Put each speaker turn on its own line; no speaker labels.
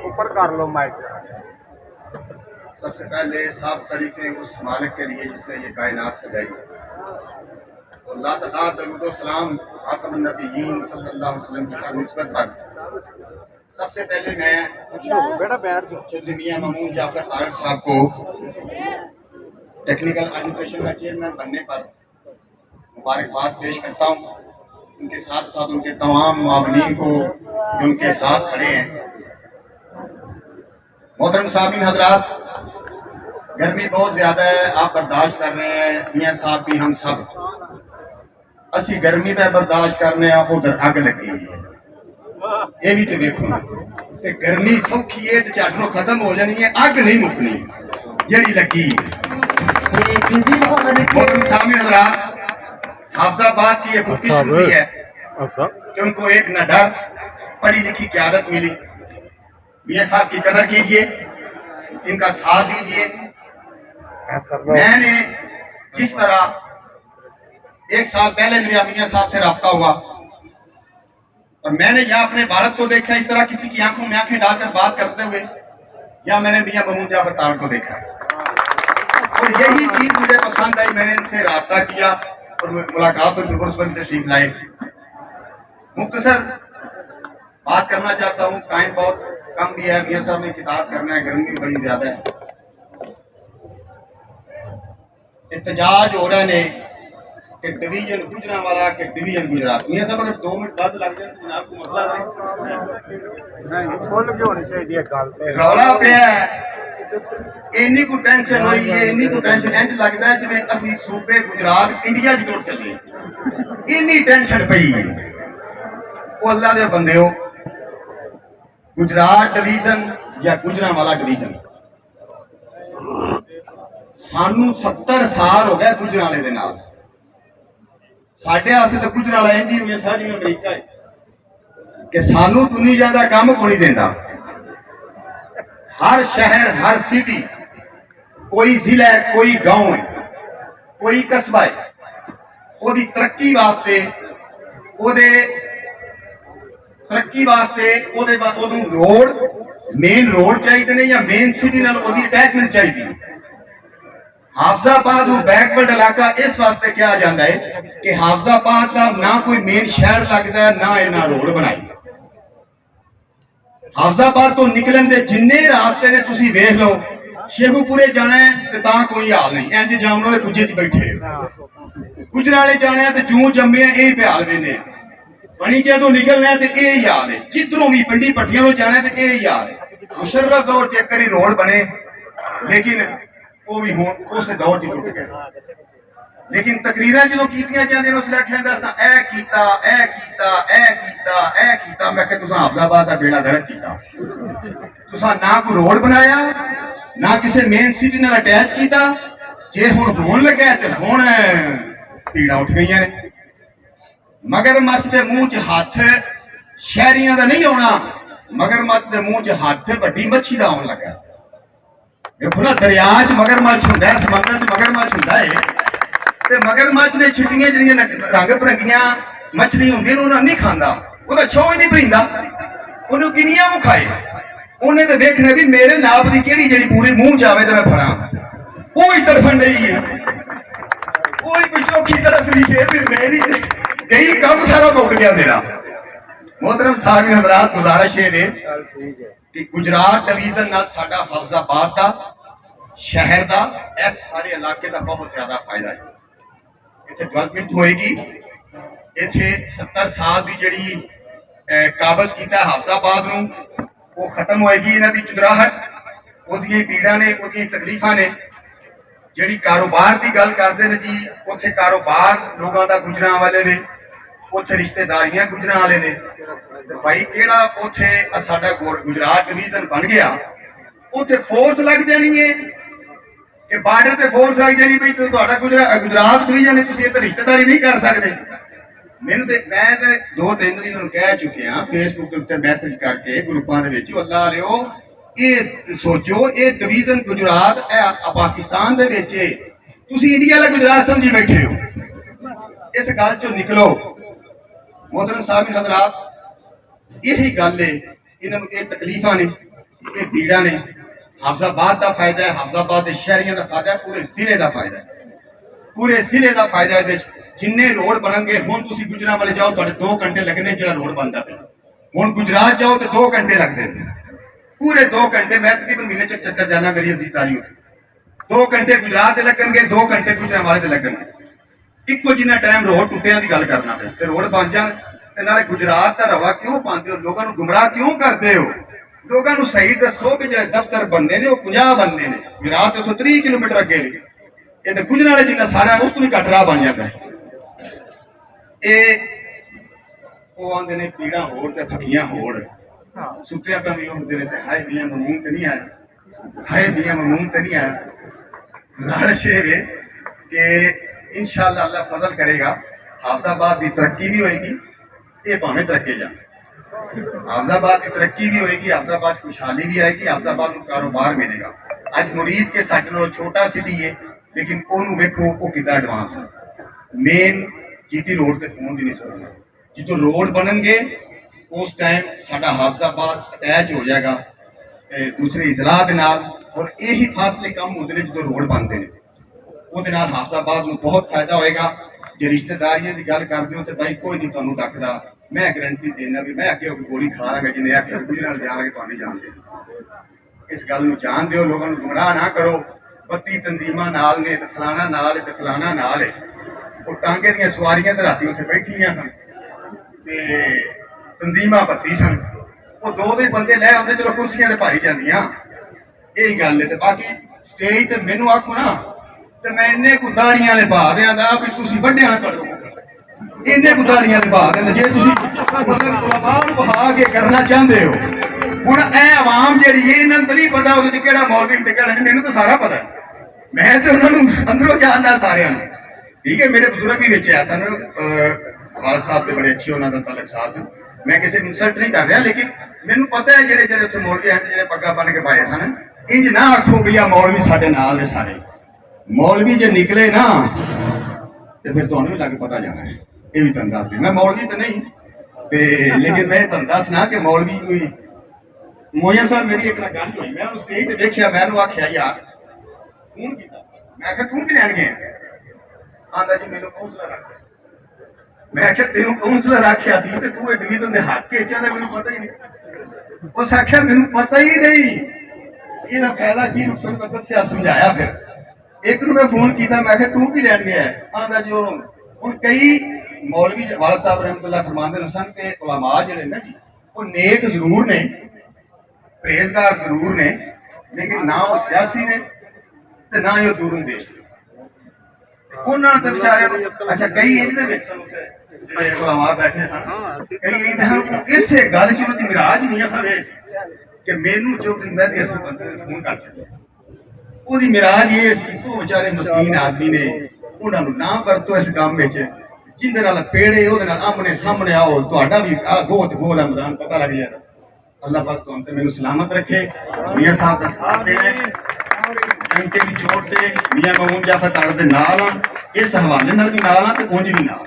ऊपर कर लो माइक।
सबसे पहले सब तारीफें उस मालिक के लिए जिसने ये कायनात सजाई। अल्लाह ताला दरूद व सलाम खातमुन नबिय्यीन सल्लल्लाहु अलैहि वसल्लम की हर निस्बत पर सबसे पहले मैं चौधरी मियां ममून जाफर तारक साहब को टेक्निकल एजुकेशन का चेयरमैन बनने पर मुबारकबाद पेश करता हूँ। उनके साथ साथ उनके तमाम मामलीन को जो उनके साथ खड़े हैं। मोहतरम साहबीन हजरात, गर्मी बहुत ज़्यादा है, आप बर्दाश्त कर रहे हैं, मियाँ साहब भी हम सब असी गर्मी पे बर्दाश्त करने उधर अग लगी हुई है। ये भी तो देखो ना कि गर्मी सौखी है तो झट खत्म हो जानी है, अग नहीं मुकनी जड़ी लगी। मोहतरम साहबीन हजरात, हाफिजाबाद की एक खूबसूरती है कि उनको एक न डर पढ़ी लिखी क़यादत मिली। मियाँ साहब की कदर कीजिए, इनका साथ दीजिए। मैंने जिस तरह एक साल पहले मेरे मियाँ साहब से रब्ता हुआ और मैंने यहाँ अपने भारत को देखा इस तरह किसी की आंखों में आंखें डालकर बात करते हुए, या मैंने मियाँ ममून जाफर तारक को देखा और यही चीज मुझे पसंद आई। मैंने इनसे रब्ता किया और मुलाकात पर तशरीफ लाए। मुख्तसर बात करना चाहता हूँ, टाइम बहुत कम भी है, मियाँ साहब ने किताब करना है, गर्मी बड़ी ज्यादा है। एहतजाज हो रहे ने कि डिवीजन गुजरांवाला के डिवीजन गुजरात। मियाँ साहब अगर 2 मिनट बाद लग जाए तो जनाब को मसला नहीं फुल की होनी चाहिए गल ते रौला पिया इन्नी को टेंशन हुई है, इन्नी को टेंशन इंज लगता है जिवें असीं सूबे गुजरात इंडिया च टुर चले, इन्नी टेंशन पई है। वो अल्लाह दे बंदे हो, गुजरात डिवीजन या गुजरांवाला डिवीजन, सानू 70 साल हो गए गुजरांवाले दे नाल। साडे वास्ते तो गुजरांवाला इंज ही हुई सारी अमरीका है कि सानू दुनिया दा काम कोई नहीं देंदा। हर शहर, हर सिटी, कोई जिला है, कोई गांव है, कोई कस्बा है, ओदी तरक्की वास्ते रोड मेन रोड चाहिए ने या मेन सिटी नाल ओदी अटैचमेंट चाहिए। हाफिजाबाद नूं बैकवर्ड इलाका इस वास्ते कहा जाता है कि हाफिजाबाद का ना कोई मेन शहर लगता है ना इन्ना रोड बनाई। हाफिजाबाद तो निकलन दे जिन्ने रास्ते ने तुसी वेख लो, शेखूपुरे जाना है तो तां कोई हाल नहीं, इंज जामन वाले कुजे च बैठे, गुजराले जाना है तो जूं जम्मे यही प्याल देने, बणिकिया तो निकलना है तो यही हाल है, जिधरों भी पिंडी पट्टियां तो जाना है तो यही हाल है। मुशर्रफ दौर चेक करी रोड बने, लेकिन वो भी हुण उस दौर च टुट गए। लेकिन तकरीरां जो कीतियां जांदियां उसले आखिया जांदा असां ऐ कीता, ऐ कीता, ऐ कीता, ऐ कीता। मैं कहा तुसां हाफिजाबाद दा बेड़ा गर्क कीता, तुसां ना कोई रोड बनाया, ना किसी मेन सिटी नाल अटैच कीता। जे हुण होण लगा ते हुण पीड़ा उठ गईयां ने। मगरमच्छ दे मुंह च हत्थ शहरियां दा नहीं आउणा, मगरमच्छ दे मुंह च हत्थ वड्डी मच्छी दा आउण लगा। देखो ना, दरिया च मगरमच्छ हुंदा है, समंदर च मगरमच्छ हुंदा है, ते मगरमच्छ ने छिट्टियां जिहड़ियां रंग बिरंगियां मछली हुंदियां उन्हां नहीं खांदा, ओहदा छो ही नहीं पींदा, ओहनूं किनियां वो खाए। उन्हें तो देखना भी मेरे नाप की केड़ी जिहड़ी पूरी मुंह च आवे ते मैं फड़ां, ओही तरफन नहीं है, ओही पिछोखी तरफ ली है, फिर मेरी यही काम सारा मुक गया मेरा। मोहतरम साहब हजरात, गुजारिश है कि गुजरात डिवीजन नाल साडा हाफिजाबाद दा शहर दा इस सारे इलाके का बहुत ज्यादा फायदा है। इत्थे डेवलपमेंट होएगी, इत्थे 70 साल की जिहड़ी काबज कीता हाफिजाबाद नूं वो खत्म होएगी। इन्हां दी चुदराहट, ओहदियां पीड़ा ने, ओहदियां तकलीफां ने। जिहड़ी कारोबार की गल करदे ने जी, उत्थे कारोबार लोगों का गुजरांवाले ने, उत्थे रिश्तेदारियां गुजरांवाले ने। भाई केड़ा उत्थे साडा गुजरात डिवीजन बन गया, उत्थे फोर्स लग जानी है कि बार्डर ते फोर्स लग जानी भाई तुहाडा गुजरात डिवीजन है, तुसीं इत्थे रिश्तेदारी नहीं कर सकते। मैं 2-3 दिन कह चुके हैं फेसबुक के उत्ते मैसेज करके ग्रुपां दे विच, अल्लाह वालेओ ये सोचो ये डिवीजन गुजरात पाकिस्तान दे विच तुसीं इंडिया दा गुजरात समझी बैठे हो। इस गल चों निकलो। मोहतरम साहब हजरात, यही गल है, इन्होंने ये तकलीफा ने, ये पीड़ा ने। हाफिजाबाद का फायदा है, हाफिजाबाद के शहरियों का फायदा है, पूरे जिले का फायदा है, पूरे जिले का फायदा है। जिन्ने रोड बननगे, हुण तुसीं गुजरांवाले जाओ, तुहाडे 2 घंटे लगने जो रोड बनता पे। हुण गुजरात जाओ तो 2 घंटे लगते हैं, पूरे 2 घंटे। मैं तकरीबन महीने चक्कर जाना, मेरी अजीजदारी होती। 2 घंटे गुजरात के लगनगे, 2 घंटे गुजरांवाले के लगनगे। इक्को जिन्ना टाइम रोड टुटियां की गल करना पे, ते रोड बन जान ते नाले गुजरात का रवा क्यों पाते हो, लोगों को गुमराह क्यों करते हो? लोगों को सही दसो कि जो दफ्तर बनने ने 50 बनने ने, गुजरात तो 30 किलोमीटर अगे ने, ये तो गुजरात जिन्ना सारा उस तो भी घट राह बन जाता है। ये वो आंदे ने पीड़ा होड़ ते फकीयां होड़, सुत्तिया पे भी होंदे ने ते हाय मियां ममून ते नहीं आया, हाय मियां ममून ते नहीं आया। गुजारिश है कि इंशाअल्लाह अल्लाह फजल करेगा, हाफिजाबाद की तरक्की भी होएगी, ये भावें तरक्के जाए। हाफिजाबाद की तरक्की भी होएगी, हाफिजाबाद खुशहाली भी आएगी, हाफिजाबाद को कारोबार मिलेगा। अज मुरीद के साथ छोटा सिटी है, लेकिन ओनू वेखो वो कितना एडवांस है। मेन जीटी रोड ते फोन की नहीं सुनना, जो रोड बननगे उस टाइम साडा हाफिजाबाद अटैच हो जाएगा दूसरे इजला के नाल, और यही फासले कम होते हैं जो रोड बनते हैं, वो हाफिजाबाद में बहुत फायदा होएगा। जो रिश्तेदारियों की गल करते हो तो भाई कोई नहीं तुहानू डकदा, मैं गारंटी देना भी मैं अगे होकर गोली खा लांगा, जिन्हें आखिर गुजरात जान लगे तो नहीं जानते। इस गल जान दो, लोगों को गुमराह ना करो। 32 तंजीमां नाल ने, फलाना नाल है, फलाना नाल है। वो टांगे दी सवारियां तो राती उत्थे बैठियां सन, तंजीमां 32 सन, वो 2 बंदे लै आते, चलो कुर्सियां भारी जांदियां, यही गल है। बाकी स्टेज ते मैनू आखो ना तो मैं इन्ने को दाड़ियां वाले पा देंदा भी तुसीं वड्डे वाले पढ़ो, इन्ने को दाड़ियां वाले पा देंदा जे तुसीं मतलब तलबान बहा के करना चाहते हो। हुण ऐ आवाम जिहड़ी है, इन्हां नूं नहीं पता उहदे च किहड़ा मौलवी ते किहड़ा नहीं, मैनूं तो सारा पता है, मैं तो उन्हां नूं अंदरों जानदा सारिआं नूं। ठीक है, मेरे बुजुर्ग भी विच आ सन, वाल साहब के बड़े अच्छे उन्हां दा तलक साथ सन, मैं किसी इंसल्ट नहीं कर रहा, लेकिन मैनूं पता है जिहड़े जिहड़े उत्थे मौलवी हैं जिहड़े पग्गा बन के पाए सन, इंज ना आखो भी आ मौलवी साडे नाल ने। सारे मौलवी जो निकले ना तो फिर तुहानूं भी लग पता जाना है, ये भी तुहानूं दस। मैं मौलवी तो नहीं ते, लेकिन मैं तुहानूं दसना कि मौलवी कोई मोया साहब मेरी एक गल हुई, मैं उस स्टेज ते देखिया, मैं आख्या यार फोन किया, मैं आख्या तू की लैन गया? आंदा जी मैनूं काउंसलर आख्या। मैं आख्या तेनों काउंसलर आख्या सी ते तू डिवीजन दे हक च आ, मैनूं पता ही नहीं। उस आख्या मैनूं पता ही नहीं, ਇਹਦਾ फायदा की नुकसान मैं दसिया समझाया। फिर एक मैं फोन किया, मैं तू की लैन गया? आंदा जी हुण कई मौलवी वाल साहब रहमतुल्लाह फरमांदे सन कि उलमा जिहड़े ने जी वो नेक जरूर ने, परहेजगार जरूर ने, लेकिन ना वो सियासी ने ते ना ही वो दूरंदेश ने। उन्होंने तो बेचारे अच्छा कई इहदे विच सन उलमा बैठे सन, कई इहदे इसे गल च उन्हां दी मिराज नहीं सन कि मैनू जो मैं इस बंदे ने फोन कर सके। ਉਹਦੀ ਮਿਰਾਜ ਇਹ ਸੀ ਉਹ ਵਿਚਾਰੇ ਮਸਕੀਨ ਆਦਮੀ ਨੇ, ਉਹਨਾਂ ਨੂੰ ਨਾ ਵਰਤੋ ਇਸ ਕੰਮ ਵਿੱਚ, ਜਿਹਦੇ ਨਾਲ ਪੇੜੇ ਉਹਦੇ ਨਾਲ ਆਮਣੇ ਸਾਹਮਣੇ ਆਓ, ਤੁਹਾਡਾ ਵੀ ਆ ਗੋਤ ਗੋਲ ਮੈਦਾਨ ਪਤਾ ਲੱਗ ਜਾਏਗਾ। ਅੱਲਾਹ ਪਾਕ ਤੁਹਾਨੂੰ ਤੇ ਮੈਨੂੰ ਸਲਾਮਤ ਰੱਖੇ, ਮੀਆਂ ਸਾਹਿਬ ਦਾ ਸਾਥ ਦੇਵੇ, ਜੰਗ ਕੇ ਵੀ ਛੋੜ ਦੇ ਮੀਆਂ ਮਮੂਨ ਜਾਫਰ ਤੁਹਾਡੇ ਦੇ ਨਾਲ ਆ, ਇਸ ਹਵਾਲੇ ਨਾਲ ਵੀ ਨਾਲ ਆ ਤੇ ਉਂਝ ਵੀ ਨਾਲ।